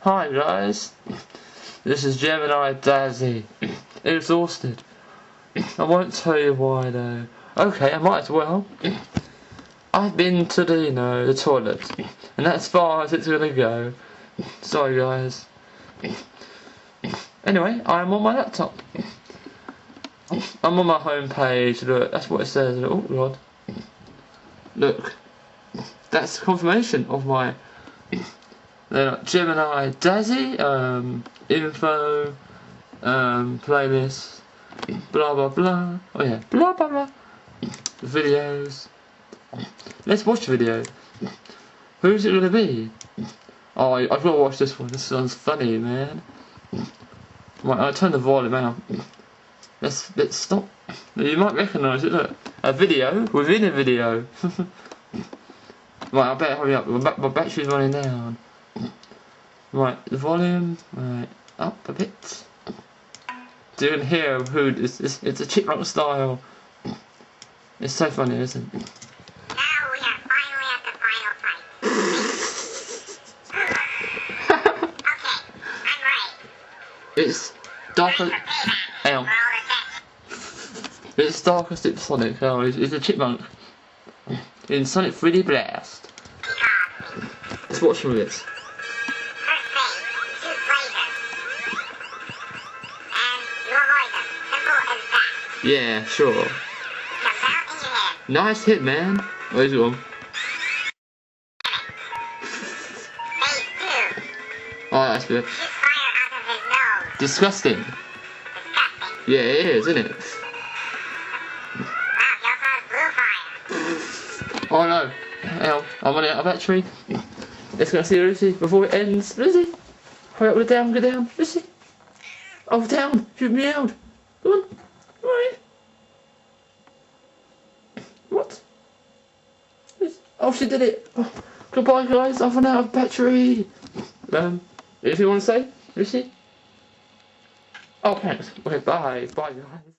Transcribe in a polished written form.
Hi guys, this is Gemini Dazzy. Exhausted. I won't tell you why though. Okay, I might as well. I've been to the, the toilet, and that's as far as it's gonna go. Sorry guys. Anyway, I'm on my laptop. I'm on my home page. Look, that's what it says. Oh god. Look, that's confirmation of my Gemini Dazzy, info, playlist, blah blah blah. Oh yeah, blah blah blah. Videos. Let's watch the video. Who's it gonna be? Oh, I've got to watch this one. This sounds funny, man. Right, I'll turn the volume out. Let's stop. You might recognise it. Look, a video within a video. Right, I better hurry up. My battery's running down. Right, the volume. Right, up a bit. Do you hear who? It's a chipmunk style. It's so funny, isn't it? Now we are finally at the final fight. Okay, I'm ready. It's darker. Hang on. It's darker than Sonic. Oh, it's a chipmunk in Sonic 3D Blast. Let's watch some of this. First thing, shoot lasers. And you avoid them. Simple as that. Yeah, sure. Jump out and you hit. Nice hit, man. Where's one? Phase 2. Oh, that's good. Shoot fire out of his nose. Disgusting. Disgusting. Yeah, it is, isn't it? Wow, he also has blue fire. Oh no. Hang on, I'm running out of battery. Let's go see Lucy before it ends. Lucy! Hurry up, go down, go down. Lucy! Oh, down! You've meowed. Come on. Come on. What? Oh, she did it. Oh, goodbye, guys. I've run out of battery. Anything you want to say, Lucy? Oh, thanks. Okay, bye. Bye, guys.